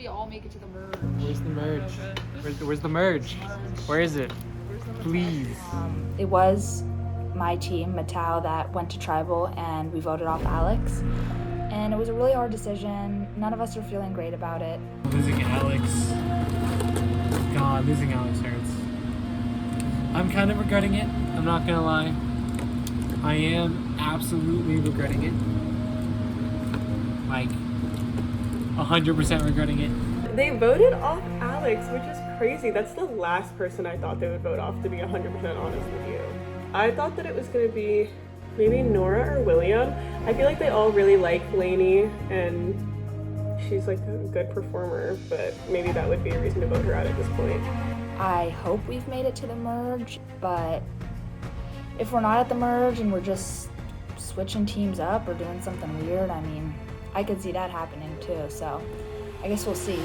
we all make it to the merge. Where's the merge? Where's the merge? Where is it? Please. It was my team, Matau, that went to tribal, and we voted off Alex. And it was a really hard decision. None of us are feeling great about it. Losing Alex. God, losing Alex hurts. I'm kind of regretting it. I'm not gonna lie. I am absolutely regretting it. Like, 100% regretting it. They voted off Alex, which is crazy. That's the last person I thought they would vote off, to be 100% honest with you. I thought that it was going to be maybe Nora or William. I feel like they all really like Lainey, and she's like a good performer, but maybe that would be a reason to vote her out at this point. I hope we've made it to the merge, but if we're not at the merge and we're just switching teams up or doing something weird, I mean, I could see that happening too, so I guess we'll see.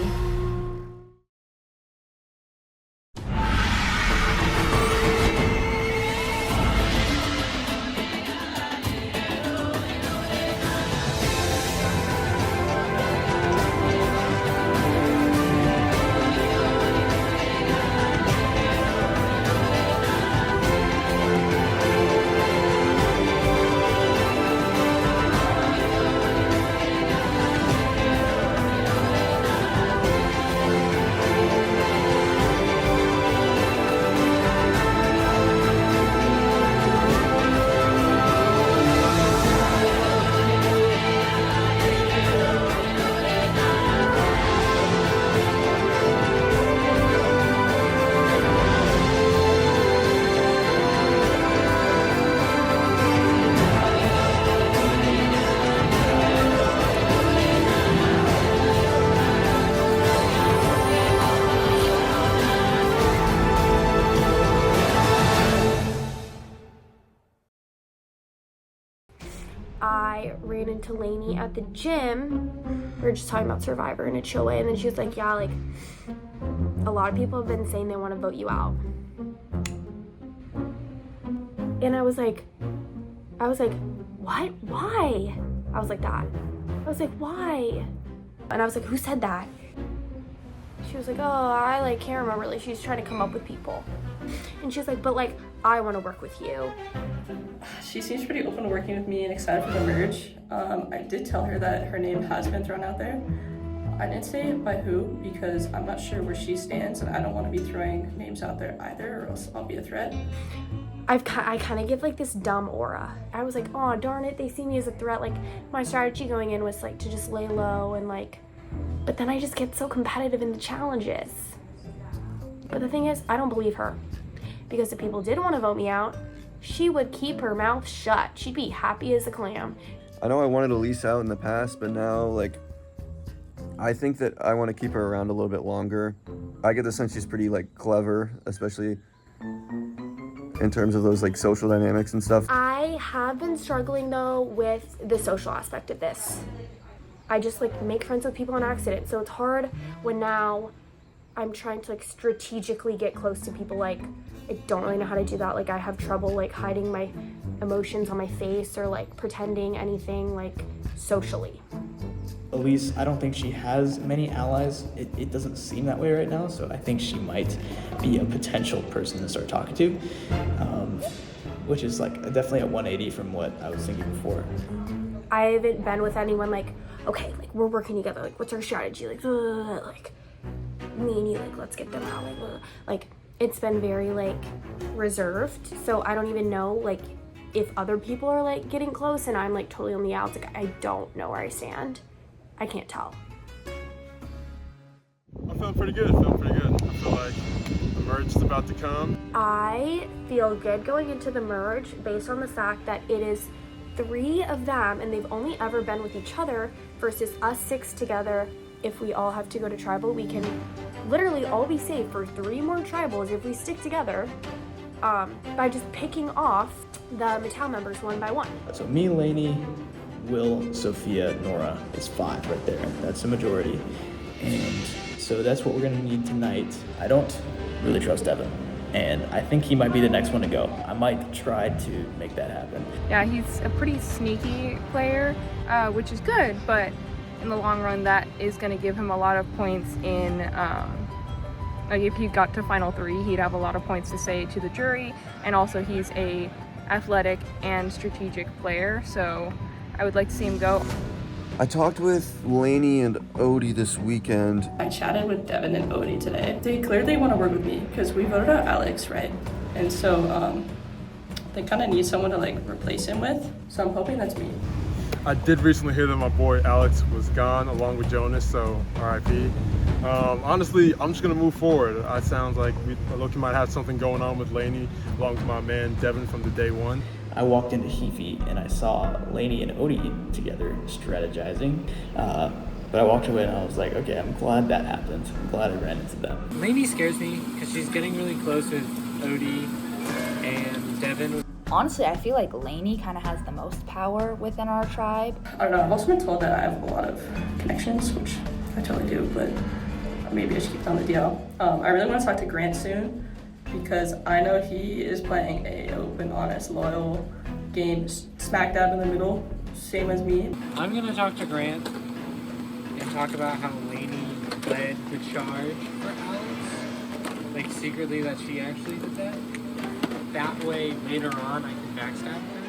I ran into Lainey at the gym. We were just talking about Survivor in a chill way, and then she was like, yeah, like, a lot of people have been saying they want to vote you out. And I was like, what? Why? I was like that. I was like, why? And I was like, who said that? She was like, oh, I like can't remember. Like, she's trying to come up with people. And she was like, but like, I want to work with you. She seems pretty open to working with me and excited for the merge. I did tell her that her name has been thrown out there. I didn't say by who because I'm not sure where she stands and I don't want to be throwing names out there either or else I'll be a threat. I kind of give like this dumb aura. I was like, oh darn it, they see me as a threat. Like my strategy going in was like to just lay low and like, but then I just get so competitive in the challenges. But the thing is, I don't believe her because if people did want to vote me out, she would keep her mouth shut. She'd be happy as a clam. I know I wanted Elise out in the past, but now, like, I think that I want to keep her around a little bit longer. I get the sense she's pretty, like, clever, especially in terms of those, like, social dynamics and stuff. I have been struggling, though, with the social aspect of this. I just, like, make friends with people on accident, so it's hard when now I'm trying to, like, strategically get close to people. Like, I don't really know how to do that. Like, I have trouble, like, hiding my emotions on my face or, like, pretending anything, like, socially. Elise, I don't think she has many allies. It doesn't seem that way right now, so I think she might be a potential person to start talking to, which is, like, definitely a 180 from what I was thinking before. I haven't been with anyone, like, okay, like, we're working together. Like, what's our strategy? Like, me and you, like, let's get them out. Like, it's been very, like, reserved, so I don't even know, like, if other people are, like, getting close and I'm, like, totally on the outs. Like, I don't know where I stand. I can't tell. I'm feeling pretty good. I feel like the merge is about to come. I feel good going into the merge based on the fact that it is 3 of them and they've only ever been with each other versus us 6 together. If we all have to go to tribal, we can literally all be safe for 3 more tribals if we stick together by just picking off the Matau members one by one. So me, Lainey, Will, Sophia, Nora is 5 right there. That's the majority. And so that's what we're gonna need tonight. I don't really trust Evan, and I think he might be the next one to go. I might try to make that happen. Yeah, he's a pretty sneaky player, which is good, but in the long run, that is going to give him a lot of points in, like if he got to final 3, he'd have a lot of points to say to the jury, and also he's a athletic and strategic player, so I would like to see him go. I talked with Lainey and Odie this weekend. I chatted with Devin and Odie today. They clearly want to work with me because we voted out Alex, right? And so they kind of need someone to like replace him with. So I'm hoping that's me. I did recently hear that my boy Alex was gone along with Jonas, so RIP. Honestly, I'm just gonna move forward. It sounds like Loki might have something going on with Lainey along with my man Devin from the day one. I walked into Heafy and I saw Lainey and Odie together strategizing. But I walked away and I was like, okay, I'm glad that happened. I'm glad I ran into them. Lainey scares me because she's getting really close with Odie and Devin. Honestly, I feel like Lainey kind of has the most power within our tribe. I don't know, I've also been told that I have a lot of connections, which I totally do, but maybe I should keep it on the DL. I really want to talk to Grant soon because I know he is playing a open, honest, loyal game smack dab in the middle, same as me. I'm gonna talk to Grant and talk about how Lainey led the charge for Alex. Like secretly that she actually did that. That way later on I can backstab her.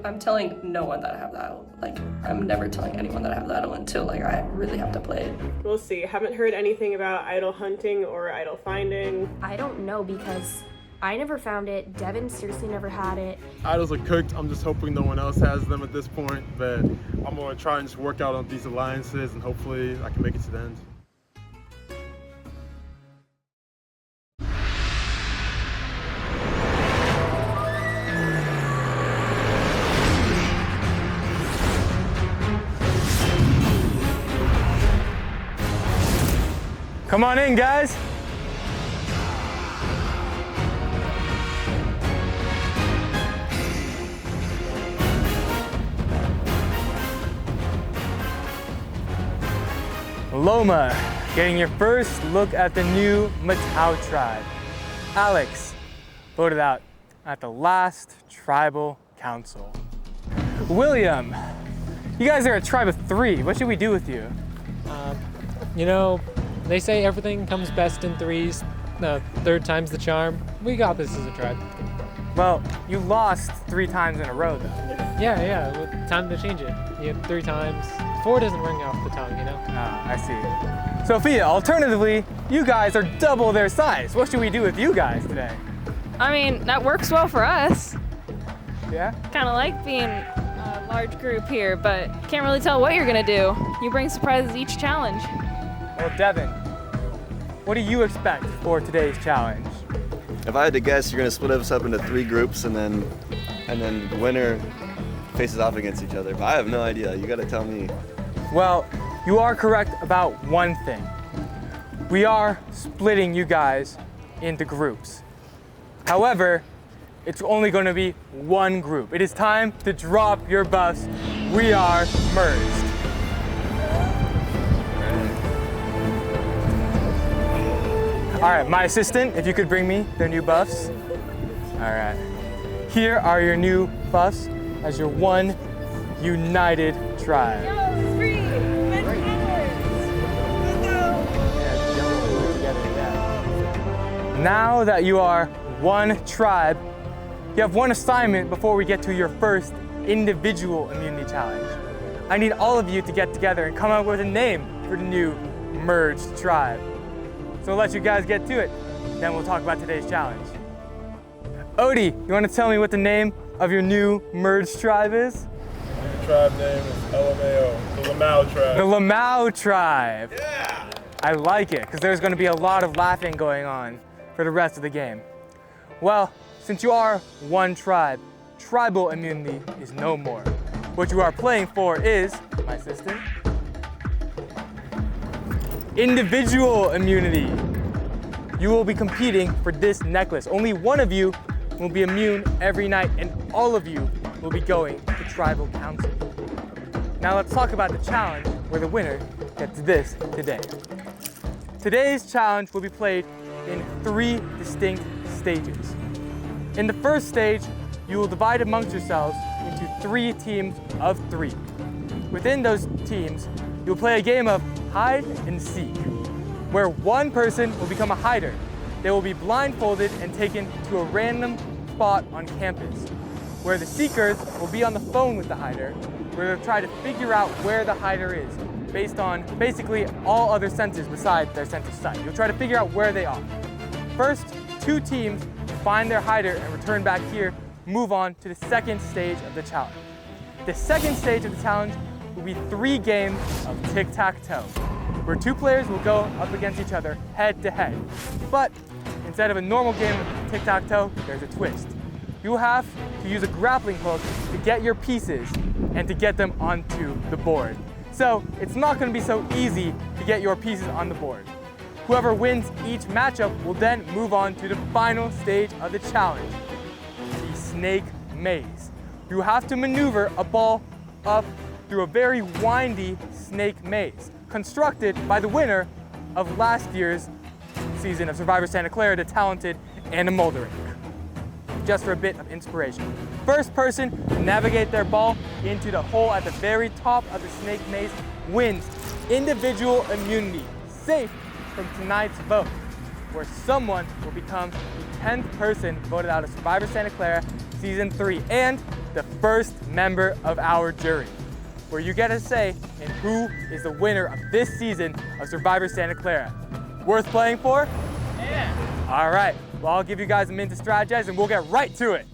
I'm telling no one that I have the idol. Like, I'm never telling anyone that I have the idol until like I really have to play it. We'll see. Haven't heard anything about idol hunting or idol finding. I don't know because I never found it. Devin seriously never had it. Idols are cooked. I'm just hoping no one else has them at this point, but I'm gonna try and just work out on these alliances and hopefully I can make it to the end. Come on in, guys. Loma, getting your first look at the new Lmao tribe. Alex, voted out at the last tribal council. William, you guys are a tribe of 3. What should we do with you? You know, they say everything comes best in 3s. No, 3rd time's the charm. We got this as a tribe. Well, you lost 3 times in a row, though. Yeah, well, time to change it. You have 3 times. 4 doesn't ring off the tongue, you know? Ah, I see. Sophia, alternatively, you guys are double their size. What should we do with you guys today? I mean, that works well for us. Yeah? Kind of like being a large group here, but can't really tell what you're gonna do. You bring surprises each challenge. Well, Devin, what do you expect for today's challenge? If I had to guess, you're gonna split us up into 3 groups and then the winner faces off against each other. But I have no idea. You gotta tell me. Well, you are correct about one thing. We are splitting you guys into groups. However, it's only going to be 1 group. It is time to drop your buffs. We are merged. All right, my assistant, if you could bring me their new buffs. All right. Here are your new buffs as your one united tribe. Now that you are one tribe, you have one assignment before we get to your first individual immunity challenge. I need all of you to get together and come up with a name for the new merged tribe. So I'll let you guys get to it, then we'll talk about today's challenge. Odie, you want to tell me what the name of your new merged tribe is? The tribe name is Lmao, the Lmao tribe. The Lmao tribe. Yeah! I like it, because there's going to be a lot of laughing going on for the rest of the game. Well, since you are one tribe, tribal immunity is no more. What you are playing for is, my assistant, individual immunity. You will be competing for this necklace. Only one of you will be immune every night, and all of you will be going to tribal council. Now let's talk about the challenge where the winner gets this today. Today's challenge will be played in 3 distinct stages. In the first stage, you will divide amongst yourselves into 3 teams of 3. Within those teams, you'll play a game of hide and seek, where one person will become a hider. They will be blindfolded and taken to a random spot on campus, where the seekers will be on the phone with the hider, where they'll try to figure out where the hider is, based on basically all other senses besides their sense of sight. You'll try to figure out where they are. First, 2 teams find their hider and return back here, move on to the second stage of the challenge. The second stage of the challenge will be 3 games of tic-tac-toe, where 2 players will go up against each other head to head. But instead of a normal game of tic-tac-toe, there's a twist. You will have to use a grappling hook to get your pieces and to get them onto the board. So it's not going to be so easy to get your pieces on the board. Whoever wins each matchup will then move on to the final stage of the challenge, the snake maze. You have to maneuver a ball up through a very windy snake maze, constructed by the winner of last year's season of Survivor Santa Clara, the talented Anna Muldering. Just for a bit of inspiration. First person to navigate their ball into the hole at the very top of the snake maze wins individual immunity, safe from tonight's vote, where someone will become the 10th person voted out of Survivor Santa Clara Season 3 and the first member of our jury, where you get a say in who is the winner of this season of Survivor Santa Clara. Worth playing for? Yeah. All right, well, I'll give you guys a minute to strategize and we'll get right to it.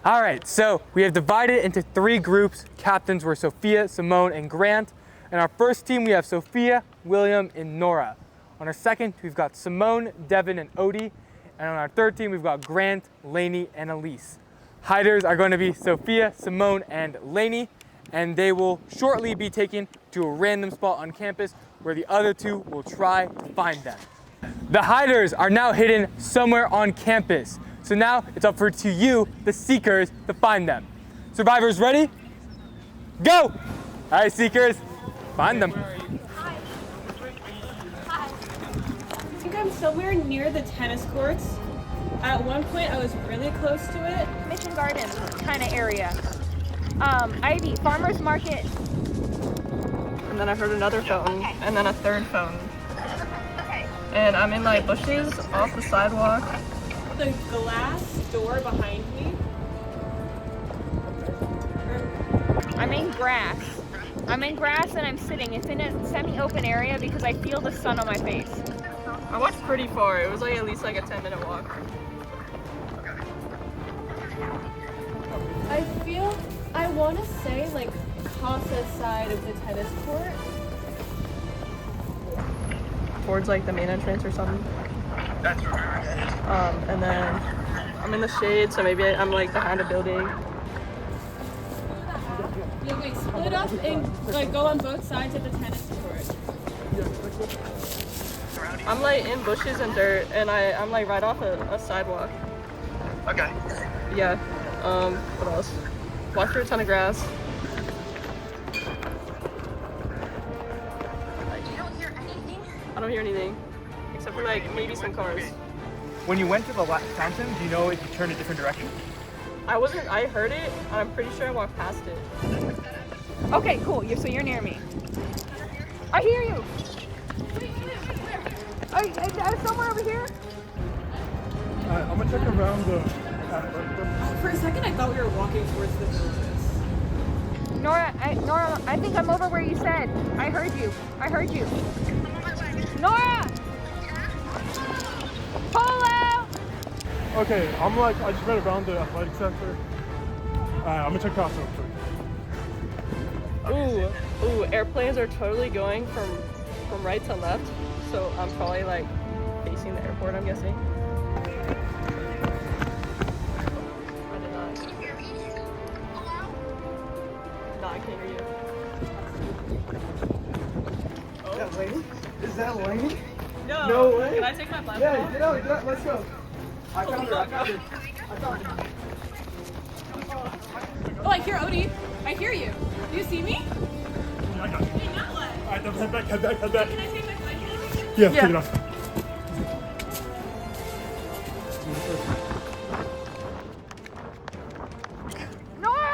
All right, so we have divided into 3 groups. Captains were Sophia, Simone, and Grant. In our first team, we have Sophia, William, and Nora. On our second, we've got Simone, Devin, and Odie. And on our third team, we've got Grant, Lainey, and Elise. Hiders are going to be Sophia, Simone, and Lainey, and they will shortly be taken to a random spot on campus where the other 2 will try to find them. The hiders are now hidden somewhere on campus. So now it's up to you, the seekers, to find them. Survivors ready? Go! All right, seekers, find them. Hi. Hi. I think I'm somewhere near the tennis courts. At one point, I was really close to it. Mission Garden kind of area. Ivy, Farmer's Market. And then I heard another phone, and then a third phone. And I'm in like bushes off the sidewalk. The glass door behind me. I'm in grass. I'm in grass and I'm sitting. It's in a semi-open area because I feel the sun on my face. I walked pretty far. It was like at least like a 10-minute walk. I want to say like Casa's side of the tennis court. Towards like the main entrance or something. That's where it is. And then I'm in the shade, so maybe I'm like behind a building. Yeah, wait, split up and like go on both sides of the tennis court. I'm like in bushes and dirt, and I'm like right off a sidewalk. Okay. Yeah. What else? Walk through a ton of grass. You don't hear anything? I don't hear anything, except for like maybe some cars. When you went to the fountain, do you know if you turned a different direction? I heard it, and I'm pretty sure I walked past it. Okay, cool. So you're near me. I hear you. Somewhere over here? I'm gonna check around the. For a second, I thought we were walking towards the villages. Nora, I think I'm over where you said. I heard you. Nora! Pull out! Okay, I just read around the athletic center. I'm gonna check Casa real quick. Ooh, airplanes are totally going from right to left. So I'm probably like facing the airport, I'm guessing. I did not. Can you hear me? Hello? No, I can't hear you. Is that Lainey? Is that Lainey? No. No way. Can I take my blindfold off? Get out, let's go. I found her. Oh, I hear Odie. I hear you. Do you see me? Yeah, I got you. Hey, now what? Alright, head back. Can I take my blanket? Yeah, take it off. Nora!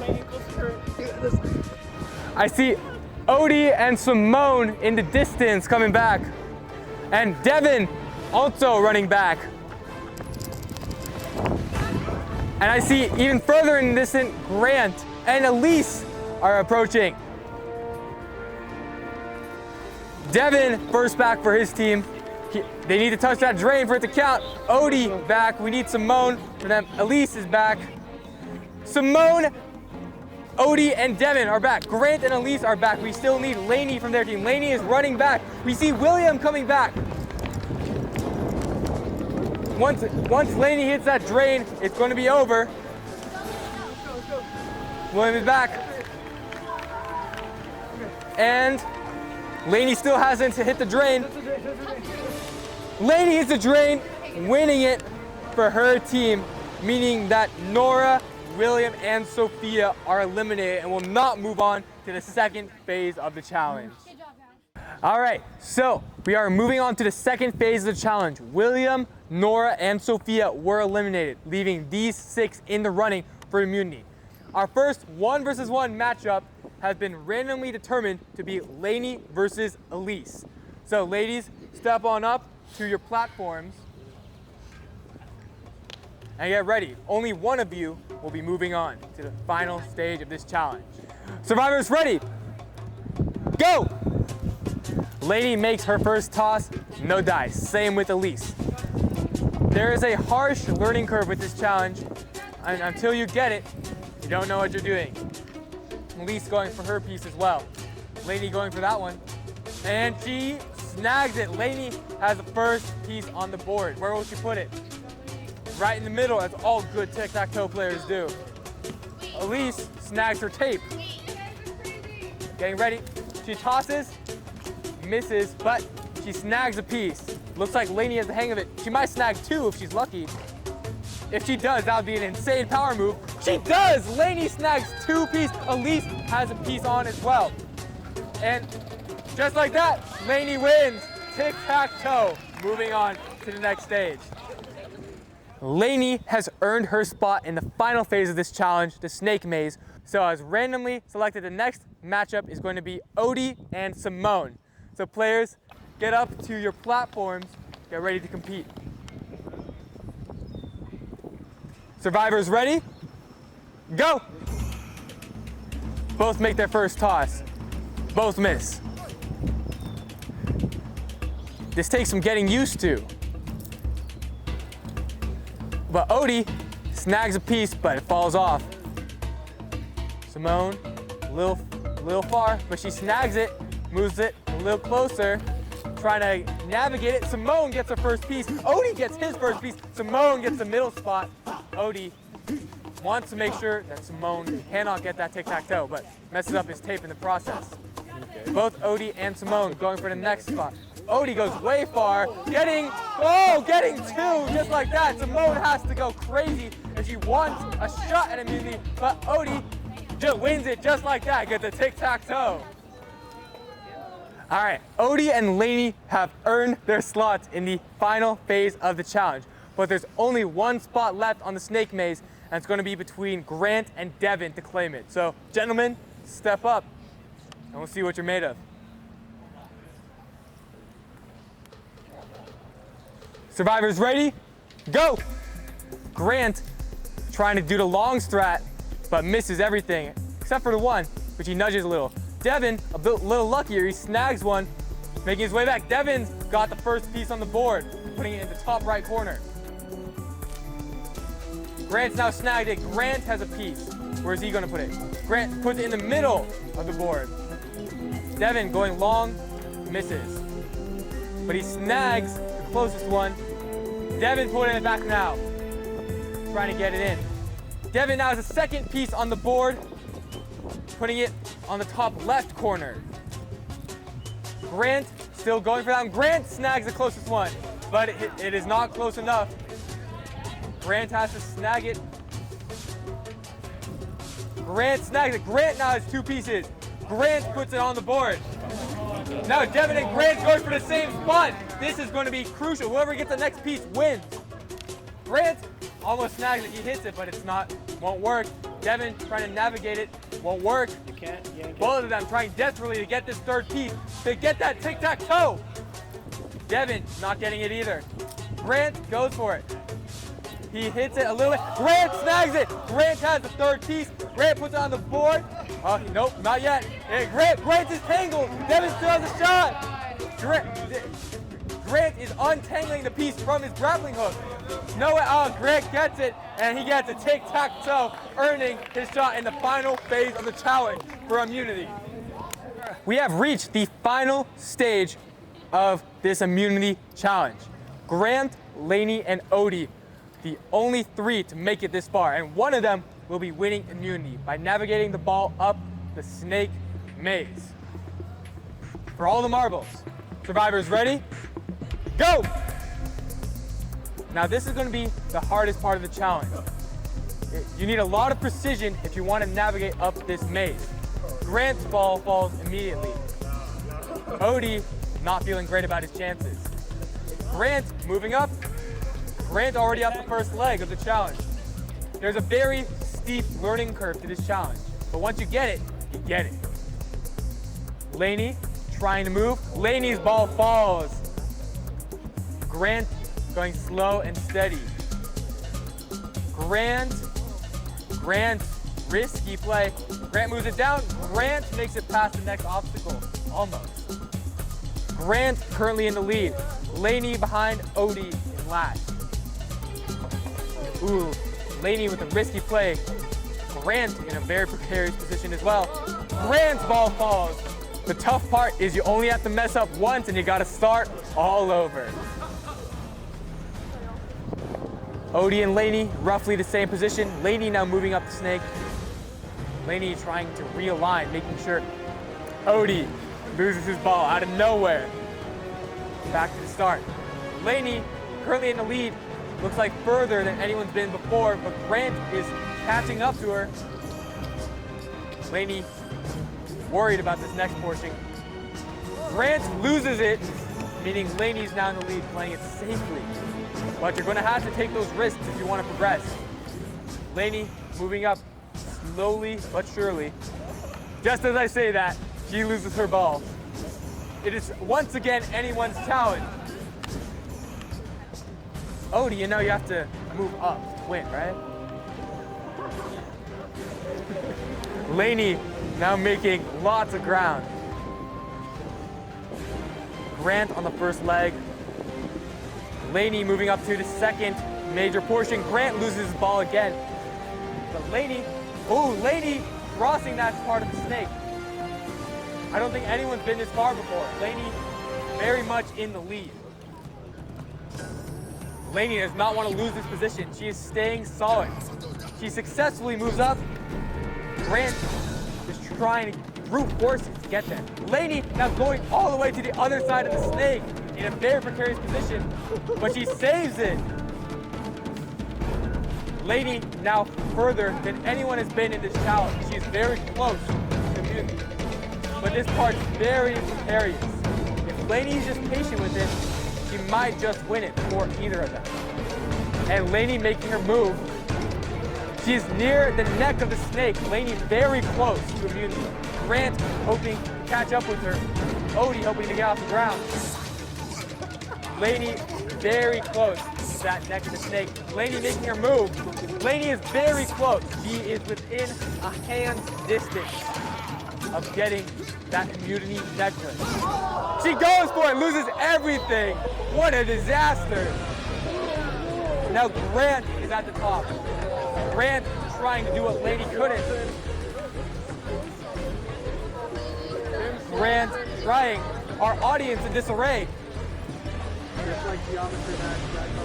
My ankles hurt. I see Odie and Simone in the distance coming back. And Devin also running back. And I see even further in the distance, Grant and Elise are approaching. Devin first back for his team. They need to touch that drain for it to count. Odie back. We need Simone for them. Elise is back. Simone, Odie, and Devin are back. Grant and Elise are back. We still need Lainey from their team. Lainey is running back. We see William coming back. Once Lainey hits that drain, it's going to be over. William is back. And Lainey still hasn't hit the drain. Lainey hits the drain, winning it for her team, meaning that Nora, William, and Sophia are eliminated and will not move on to the second phase of the challenge. All right, so we are moving on to the second phase of the challenge. William, Nora, and Sophia were eliminated, leaving these 6 in the running for immunity. Our first 1 versus 1 matchup has been randomly determined to be Lainey versus Elise. So ladies, step on up to your platforms and get ready. Only one of you will be moving on to the final stage of this challenge. Survivors ready? Go! Lainey makes her first toss, no dice. Same with Elise. There is a harsh learning curve with this challenge, and until you get it, you don't know what you're doing. Elise going for her piece as well. Lainey going for that one. And she snags it. Lainey has the first piece on the board. Where will she put it? Right in the middle, as all good tic-tac-toe players do. Elise snags her tape. Getting ready. She tosses, misses, but she snags a piece. Looks like Lainey has the hang of it. She might snag 2 if she's lucky. If she does, that would be an insane power move. She does! Lainey snags 2 pieces. Elise has a piece on as well. And just like that, Lainey wins. Tic-tac-toe. Moving on to the next stage. Lainey has earned her spot in the final phase of this challenge, the snake maze. So as randomly selected, the next matchup is going to be Odie and Simone. So players, get up to your platforms, get ready to compete. Survivors ready? Go! Both make their first toss. Both miss. This takes some getting used to. But Odie snags a piece, but it falls off. Simone, a little far, but she snags it, moves it a little closer, trying to navigate it. Simone gets her first piece. Odie gets his first piece. Simone gets the middle spot. Odie wants to make sure that Simone cannot get that tic-tac-toe, but messes up his tape in the process. Both Odie and Simone going for the next spot. Odie goes way far, getting 2, just like that. Simone has to go crazy if she wants a shot at immunity, but Odie just wins it just like that, gets a tic-tac-toe. All right, Odie and Lainey have earned their slots in the final phase of the challenge, but there's only one spot left on the snake maze, and it's going to be between Grant and Devin to claim it. So, gentlemen, step up, and we'll see what you're made of. Survivors ready? Go! Grant trying to do the long strat, but misses everything, except for the one, which he nudges a little. Devin, a little luckier, he snags one, making his way back. Devin's got the first piece on the board, putting it in the top right corner. Grant's now snagged it. Grant has a piece. Where's he gonna put it? Grant puts it in the middle of the board. Devin going long, misses. But he snags the closest one. Devin putting it back now, trying to get it in. Devin now has a second piece on the board, putting it on the top left corner. Grant still going for that one. Grant snags the closest one, but it is not close enough. Grant has to snag it. Grant snags it. Grant now has 2 pieces. Grant puts it on the board. Now Devin and Grant going for the same spot. This is going to be crucial. Whoever gets the next piece wins. Grant almost snags it. He hits it, but won't work. Devin trying to navigate it. Won't work. You can't yank it. Both of them trying desperately to get this third piece, to get that tic-tac-toe. Devin not getting it either. Grant goes for it. He hits it a little bit. Grant snags it. Grant has the third piece. Grant puts it on the board. Oh, nope, not yet. Hey, Grant is tangled. Devin still has a shot. Grant is untangling the piece from his grappling hook. Grant gets it, and he gets a tic-tac-toe, earning his shot in the final phase of the challenge for immunity. We have reached the final stage of this immunity challenge. Grant, Lainey, and Odie, the only 3 to make it this far, and one of them will be winning immunity by navigating the ball up the snake maze. For all the marbles, survivors ready? Go! Now this is going to be the hardest part of the challenge. You need a lot of precision if you want to navigate up this maze. Grant's ball falls immediately. Odie not feeling great about his chances. Grant moving up. Grant already up the first leg of the challenge. There's a very steep learning curve to this challenge, but once you get it, you get it. Lainey trying to move. Lainey's ball falls. Grant going slow and steady. Grant, risky play. Grant moves it down. Grant makes it past the next obstacle, almost. Grant currently in the lead. Lainey behind Odie in last. Ooh, Lainey with a risky play. Grant in a very precarious position as well. Grant's ball falls. The tough part is you only have to mess up once and you gotta start all over. Odie and Lainey, roughly the same position. Lainey now moving up the snake. Lainey trying to realign, making sure Odie loses his ball out of nowhere. Back to the start. Lainey, currently in the lead, looks like further than anyone's been before, but Grant is catching up to her. Lainey worried about this next portion. Grant loses it, meaning Lainey's now in the lead, playing it safely. But you're going to have to take those risks if you want to progress. Lainey moving up slowly but surely. Just as I say that, she loses her ball. It is once again anyone's challenge. Odie, you know you have to move up to win, right? Lainey now making lots of ground. Grant on the first leg. Lainey moving up to the second major portion. Grant loses his ball again. But Lainey crossing that part of the snake. I don't think anyone's been this far before. Lainey very much in the lead. Lainey does not want to lose this position. She is staying solid. She successfully moves up. Grant is trying to brute force it to get there. Lainey now going all the way to the other side of the snake in a very precarious position, but she saves it. Lainey now further than anyone has been in this challenge. She's very close to immunity, but this part's very precarious. If Lainey's just patient with it, she might just win it for either of them. And Lainey making her move. She's near the neck of the snake. Lainey very close to immunity. Grant hoping to catch up with her. Odie hoping to get off the ground. Lainey very close to that neck of the snake. Lainey making her move. Lainey is very close. She is within a hand's distance of getting that immunity necklace. She goes for it, loses everything. What a disaster. Now Grant is at the top. Grant trying to do what Lainey couldn't. Grant trying. Our audience in disarray.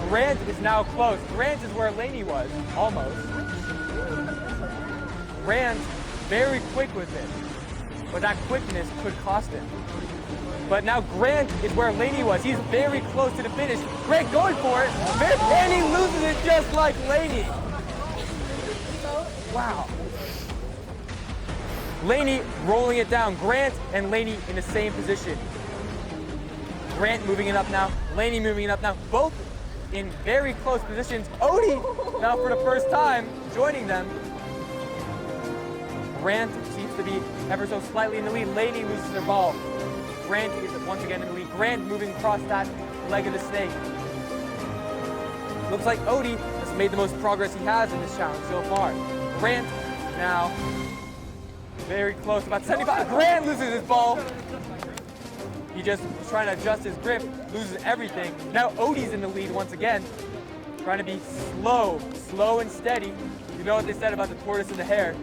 Grant is now close. Grant is where Lainey was, almost. Grant very quick with it, but that quickness could cost him. But now Grant is where Lainey was. He's very close to the finish. Grant going for it, and he loses it just like Lainey. Wow. Lainey rolling it down. Grant and Lainey in the same position. Grant moving it up now. Lainey moving it up now. Both in very close positions. Odie now for the first time joining them. Grant seems to be ever so slightly in the lead. Lainey loses her ball. Grant is once again in the lead. Grant moving across that leg of the snake. Looks like Odie has made the most progress he has in this challenge so far. Grant now very close, about 75. Grant loses his ball. He just was trying to adjust his grip, loses everything. Now Odie's in the lead once again, trying to be slow and steady. You know what they said about the tortoise and the hare.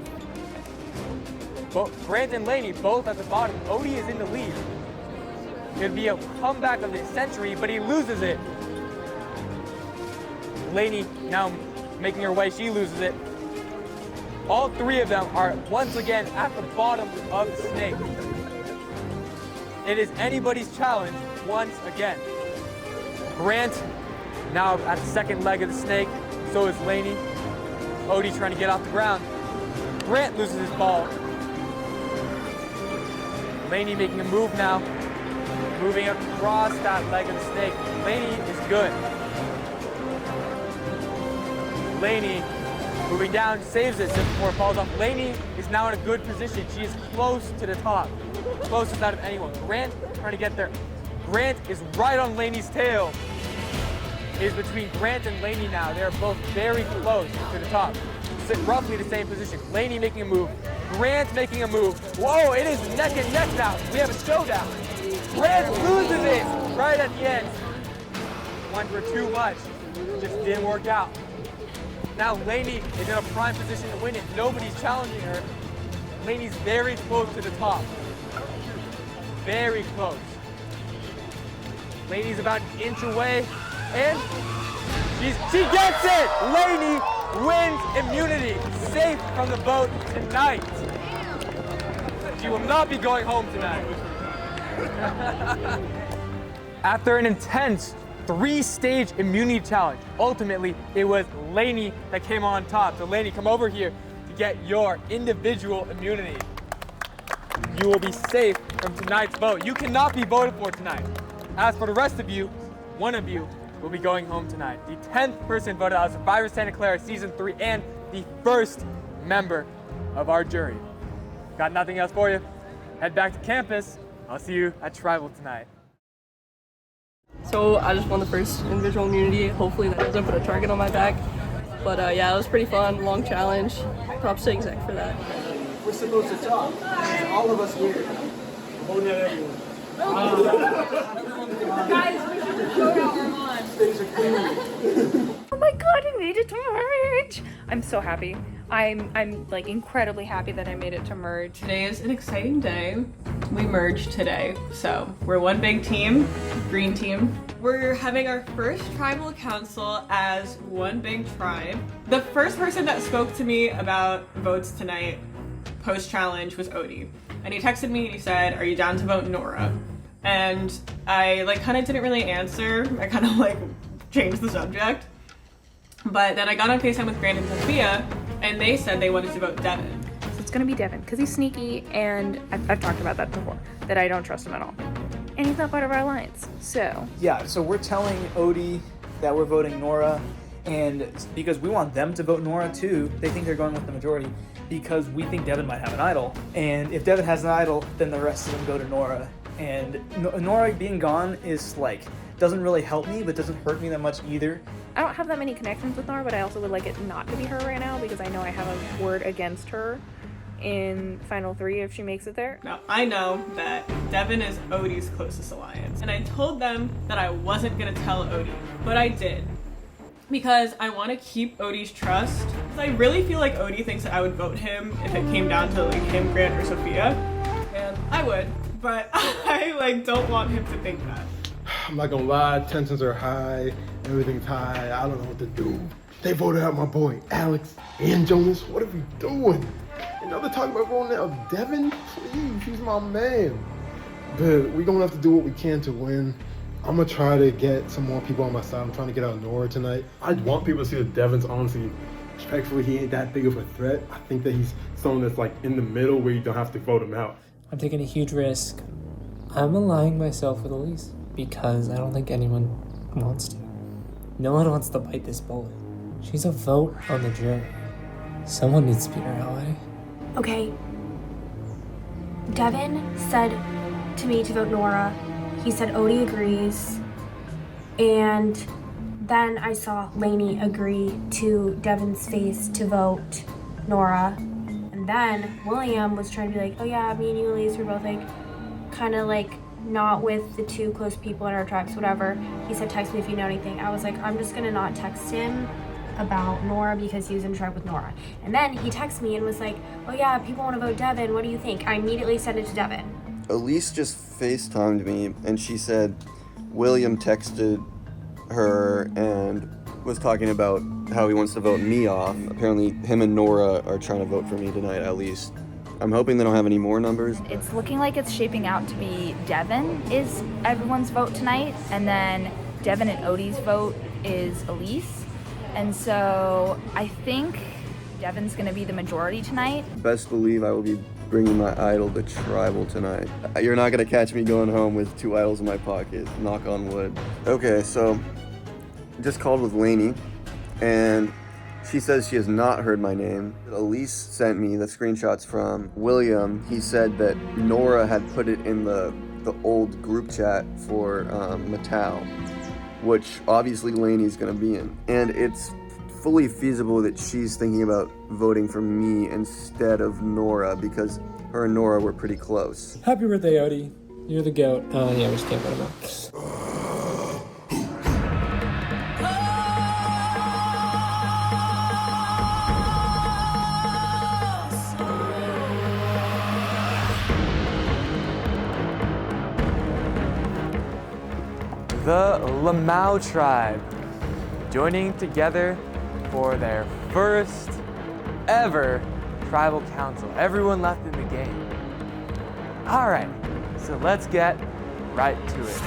Both Grant and Lainey both at the bottom. Odie is in the lead. It'd be a comeback of the century, but he loses it. Lainey now making her way, she loses it. All three of them are once again at the bottom of the snake. It is anybody's challenge once again. Grant now at the second leg of the snake, so is Lainey. Odie trying to get off the ground. Grant loses his ball. Lainey making a move now, moving across that leg of the snake. Lainey is good. Lainey moving down, saves it just before it falls off. Lainey is now in a good position. She is close to the top, closest out of anyone. Grant trying to get there. Grant is right on Lainey's tail. It is between Grant and Lainey now. They are both very close to the top. Sit roughly the same position. Lainey making a move. Grant making a move. Whoa, it is neck and neck now. We have a showdown. Grant loses it right at the end. Went for too much. Just didn't work out. Now Lainey is in a prime position to win it. Nobody's challenging her. Lainey's very close to the top. Very close. Lainey's about an inch away, and she gets it! Lainey wins immunity, safe from the boat tonight. She will not be going home tonight. After an intense 3-stage immunity challenge, ultimately it was Lainey that came on top. So Lainey, come over here to get your individual immunity. You will be safe from tonight's vote. You cannot be voted for tonight. As for the rest of you, one of you will be going home tonight. The 10th person voted out of Survivor Santa Clara Season 3 and the first member of our jury. Got nothing else for you? Head back to campus. I'll see you at Tribal tonight. So I just won the first individual immunity. Hopefully that doesn't put a target on my back. But yeah, it was pretty fun, long challenge. Props to Exec for that. We're supposed to talk. All of us here. Voting at everyone. Guys, we should just vote out Armand. Things are clear. Oh my god, I made it to merge! I'm so happy. I'm like incredibly happy that I made it to merge. Today is an exciting day. We merged today. So we're one big team, green team. We're having our first tribal council as one big tribe. The first person that spoke to me about votes tonight post-challenge was Odie. And he texted me and he said, "Are you down to vote Nora?" And I like kind of didn't really answer. I kind of like changed the subject. But then I got on FaceTime with Grant and Sophia and they said they wanted to vote Devin. So it's gonna be Devin because he's sneaky and I've talked about that before, that I don't trust him at all. And he's not part of our alliance, so. Yeah, so we're telling Odie that we're voting Nora, and because we want them to vote Nora too, they think they're going with the majority because we think Devin might have an idol. And if Devin has an idol, then the rest of them go to Nora. And Nora being gone is like, doesn't really help me, but doesn't hurt me that much either. I don't have that many connections with Nora, but I also would like it not to be her right now because I know I have a word against her in Final 3 if she makes it there. Now, I know that Devin is Odie's closest alliance, and I told them that I wasn't gonna tell Odie, but I did. Because I want to keep Odie's trust. Because I really feel like Odie thinks that I would vote him if it came down to like him, Grant, or Sophia. And I would, but I like don't want him to think that. I'm not gonna lie, tensions are high, everything's high, I don't know what to do. They voted out my boy Alex and Jonas, what are we doing? And now they're talking about voting out Devin? Please, he's my man. But we're gonna have to do what we can to win. I'm gonna try to get some more people on my side. I'm trying to get out Nora tonight. I want people to see that Devin's honestly, respectfully, he ain't that big of a threat. I think that he's someone that's like in the middle where you don't have to vote him out. I'm taking a huge risk. I'm aligning myself with Elise because I don't think anyone wants to. No one wants to bite this bullet. She's a vote on the jury. Someone needs to be her ally. Okay. Devin said to me to vote Nora. He said Odie agrees. And then I saw Lainey agree to Devin's face to vote Nora. And then William was trying to be like, oh yeah, me and you, Elise, we're both like, kind of like not with the two close people in our tribes, whatever. He said, text me if you know anything. I was like, I'm just gonna not text him about Nora because he was in tribe with Nora. And then he texted me and was like, oh yeah, people want to vote Devin, what do you think? I immediately sent it to Devin. Elise just FaceTimed me and she said William texted her and was talking about how he wants to vote me off. Apparently him and Nora are trying to vote for me tonight at least. I'm hoping they don't have any more numbers. It's looking like it's shaping out to be Devin is everyone's vote tonight, and then Devin and Odie's vote is Elise. And so I think Devin's gonna be the majority tonight. Best believe I will be bringing my idol to tribal tonight. You're not gonna catch me going home with 2 idols in my pocket, knock on wood. Okay, so just called with Lainey and she says she has not heard my name. Elise sent me the screenshots from William. He said that Nora had put it in the old group chat for Matau, which obviously Lainey's gonna be in. And it's fully feasible that she's thinking about voting for me instead of Nora because her and Nora were pretty close. Happy birthday, Odie. You're the goat. Oh, yeah, we just can't vote him out. The Lmao tribe joining together for their first ever tribal council. Everyone left in the game. All right, so let's get right to it.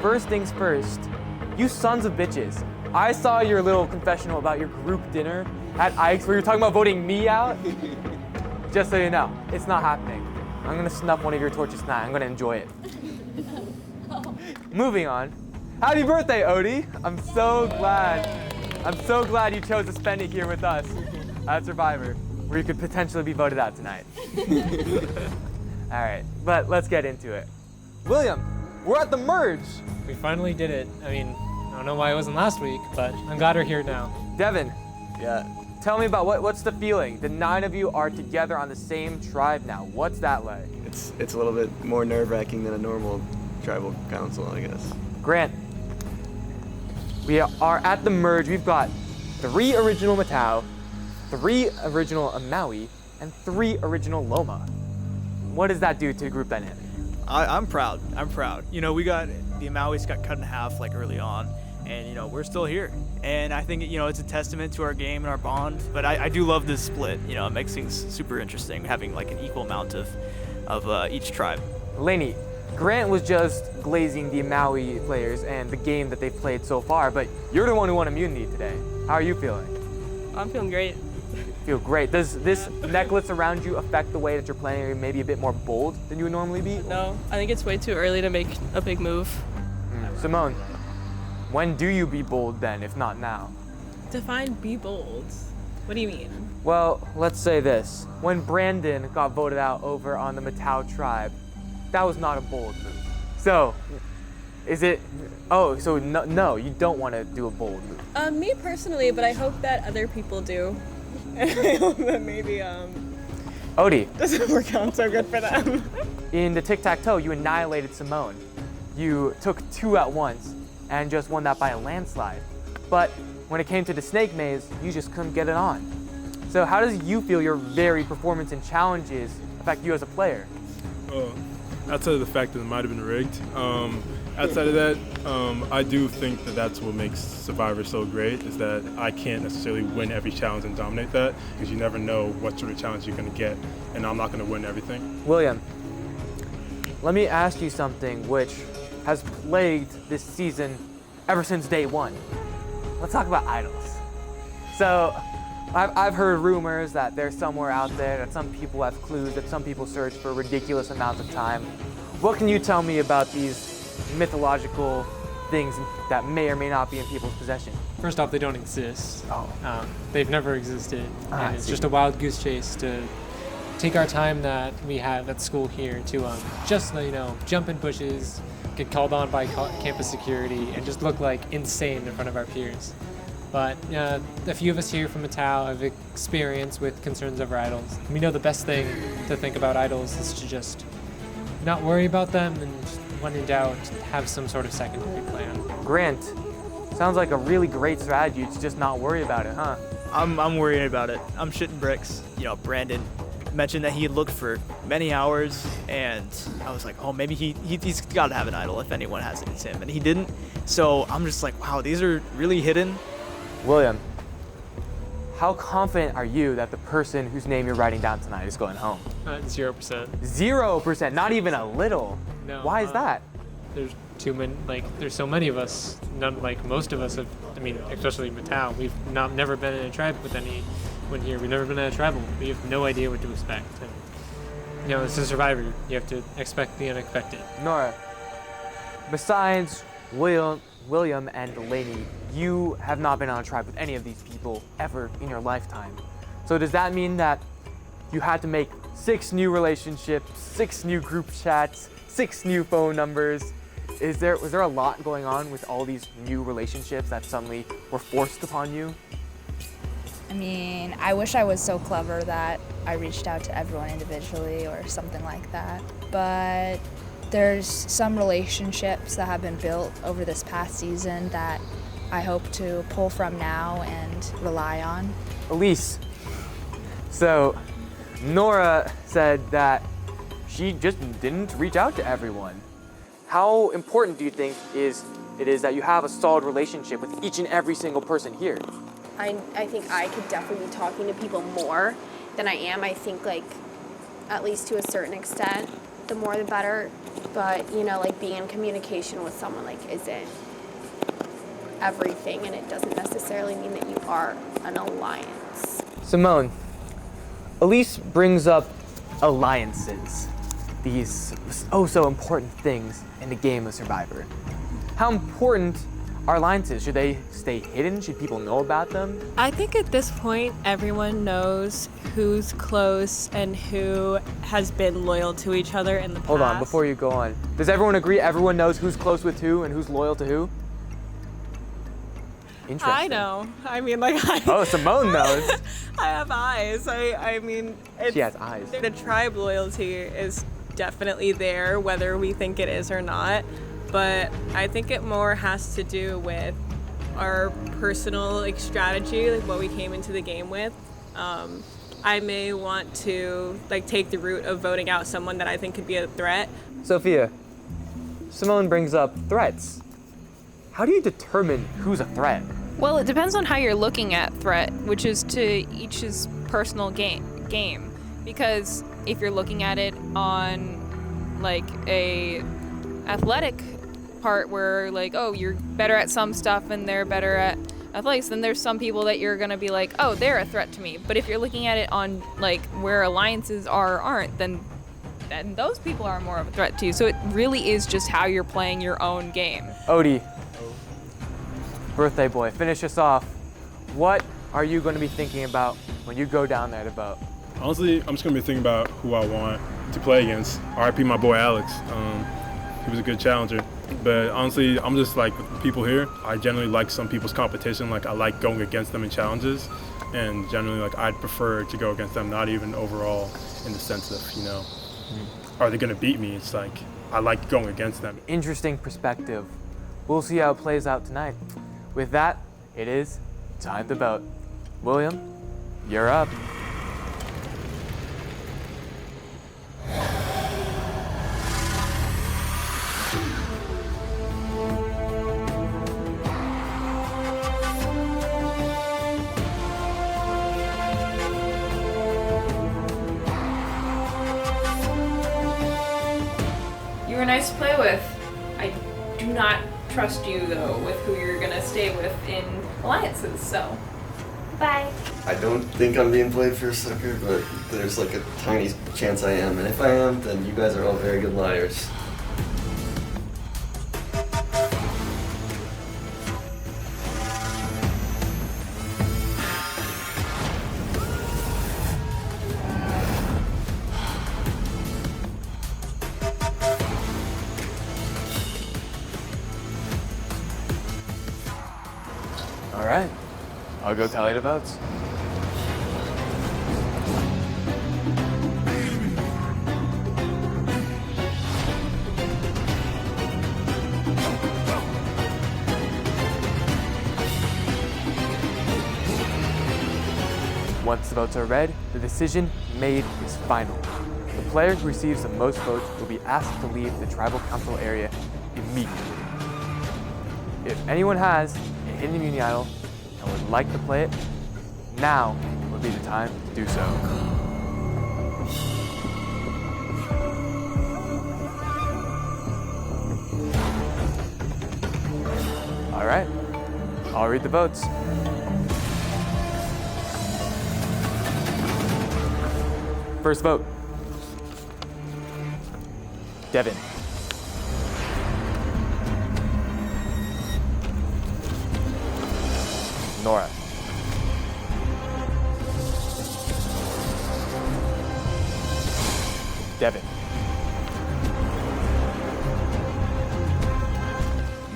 First things first, you sons of bitches. I saw your little confessional about your group dinner at Ike's where you're talking about voting me out. Just so you know, it's not happening. I'm gonna snuff one of your torches tonight. I'm gonna enjoy it. Moving on. Happy birthday, Odie. I'm so glad you chose to spend it here with us at Survivor, where you could potentially be voted out tonight. All right, but let's get into it. William, we're at the merge. We finally did it. I mean, I don't know why it wasn't last week, but I'm glad we're here now. Devin. Yeah. Tell me about what's the feeling? The 9 of you are together on the same tribe now. What's that like? It's a little bit more nerve-wracking than a normal tribal council, I guess. Grant, we are at the merge. We've got 3 original Matau, 3 original Maui, and 3 original Loma. What does that do to the group dynamic? I'm proud. You know, the Mauis got cut in half like early on, and you know, we're still here. And I think, you know, it's a testament to our game and our bond, but I do love this split. You know, it makes things super interesting, having like an equal amount of each tribe. Lainey, Grant was just glazing the Maui players and the game that they've played so far, but you're the one who won immunity today. How are you feeling? I'm feeling great. Feel great. Does this necklace around you affect the way that you're playing maybe a bit more bold than you would normally be? No, I think it's way too early to make a big move. Simone, when do you be bold then, if not now? Define be bold. What do you mean? Well, let's say this. When Brandon got voted out over on the Matau tribe, that was not a bold move. So, is it, so no, you don't want to do a bold move. Me personally, but I hope that other people do. And I hope that maybe, Odie. doesn't work out so good for them. In the tic-tac-toe, you annihilated Simone. You took 2 at once and just won that by a landslide. But when it came to the snake maze, you just couldn't get it on. So how does you feel your varied performance and challenges affect you as a player? Outside of the fact that it might have been rigged, outside of that, I do think that that's what makes Survivor so great, is that I can't necessarily win every challenge and dominate that, because you never know what sort of challenge you're going to get, and I'm not going to win everything. William, let me ask you something which has plagued this season ever since day 1. Let's talk about idols. So, I've heard rumors that they're somewhere out there, that some people have clues, that some people search for ridiculous amounts of time. What can you tell me about these mythological things that may or may not be in people's possession? First off, they don't exist. They've never existed. And it's just a wild goose chase to take our time that we have at school here to just, jump in bushes, get called on by campus security, and just look like insane in front of our peers. But a few of us here from Matau have experience with concerns over idols. We know the best thing to think about idols is to just not worry about them, and when in doubt, have some sort of secondary plan. Grant, sounds like a really great strategy to just not worry about it, huh? I'm worried about it. I'm shitting bricks. Brandon mentioned that he had looked for many hours, and I was like, oh, maybe he's got to have an idol. If anyone has it, it's him. And he didn't. So I'm just like, wow, these are really hidden. William, how confident are you that the person whose name you're writing down tonight is going home? 0%. 0%, not even a little. No. Why is that? There's too many, there's so many of us. Most of us have, especially Matau, we've never been in a tribe with anyone here. We've never been in a tribal. We have no idea what to expect. And, as a survivor, you have to expect the unexpected. Nora, besides William and Delaney, you have not been on a tribe with any of these people ever in your lifetime. So does that mean that you had to make 6 new relationships, 6 new group chats, 6 new phone numbers? Was there a lot going on with all these new relationships that suddenly were forced upon you? I mean, I wish I was so clever that I reached out to everyone individually or something like that. But there's some relationships that have been built over this past season that I hope to pull from now and rely on. Elise, so Nora said that she just didn't reach out to everyone. How important do you think it is that you have a solid relationship with each and every single person here? I think I could definitely be talking to people more than I am. I think, at least to a certain extent, the more the better. But, being in communication with someone, isn't everything, and it doesn't necessarily mean that you are an alliance. Simone, Elise brings up alliances, these so important things in the game of Survivor. How important are alliances? Should they stay hidden? Should people know about them? I think at this point, everyone knows who's close and who has been loyal to each other in the past. Hold on, before you go on. Does everyone agree everyone knows who's close with who and who's loyal to who? Interesting. I know. Oh, Simone knows. I have eyes. She has eyes. The tribe loyalty is definitely there, whether we think it is or not. But I think it more has to do with our personal strategy, what we came into the game with. I may want to take the route of voting out someone that I think could be a threat. Sophia, Simone brings up threats. How do you determine who's a threat? Well, it depends on how you're looking at threat, which is to each's personal game. Because if you're looking at it on a athletic part where you're better at some stuff and they're better at athletics, then there's some people that you're gonna be oh, they're a threat to me. But if you're looking at it on where alliances are or aren't, then those people are more of a threat to you. So it really is just how you're playing your own game. Odie, birthday boy, finish us off. What are you going to be thinking about when you go down there to vote? Honestly, I'm just going to be thinking about who I want to play against. RIP my boy Alex. He was a good challenger. But honestly, I'm just with the people here. I generally like some people's competition. I like going against them in challenges. And generally, I'd prefer to go against them, not even overall in the sense of, are they going to beat me? It's I like going against them. Interesting perspective. We'll see how it plays out tonight. With that, it is time to vote. William, you're up. You were nice to play with. I do not trust you, though, with who you're gonna stay with in alliances, so. Bye. I don't think I'm being played for a sucker, but there's a tiny chance I am. And if I am, then you guys are all very good liars. I'll go tally the votes. Once the votes are read, the decision made is final. The player who receives the most votes will be asked to leave the tribal council area immediately. If anyone has a hidden immunity idol and would like to play it, now would be the time to do so. All right, I'll read the votes. First vote, Devin. Nora. Devin.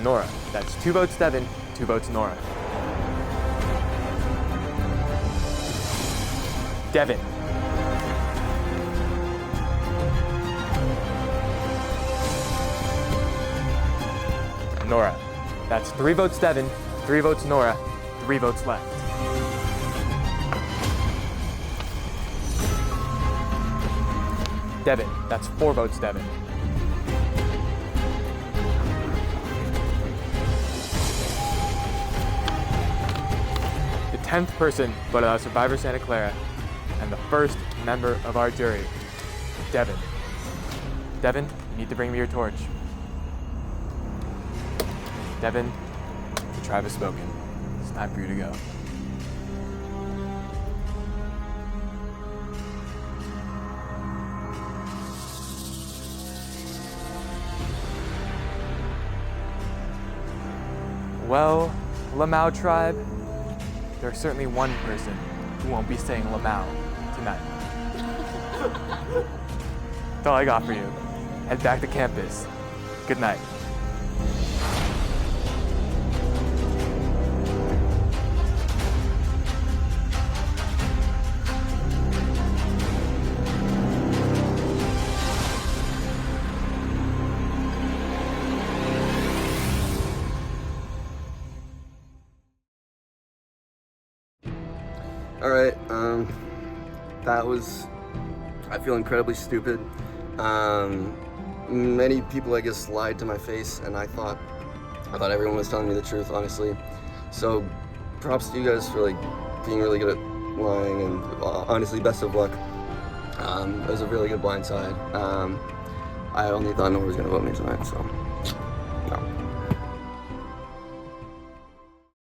Nora. That's 2 votes Devin, 2 votes Nora. Devin. Nora. That's 3 votes Devin, 3 votes Nora, 3 votes left. Devin. That's 4 votes Devin. The 10th person voted out Survivor Santa Clara, and the first member of our jury, Devin. Devin, you need to bring me your torch. Devin, the tribe has spoken. It's time for you to go. Well, Lmao tribe, there's certainly one person who won't be saying Lmao tonight. That's all I got for you. Head back to campus. Good night. All right, I feel incredibly stupid. Many people, I guess, lied to my face, and I thought everyone was telling me the truth, honestly. So props to you guys for being really good at lying, and honestly, best of luck. It was a really good blind side. I only thought no one was gonna vote me tonight, so.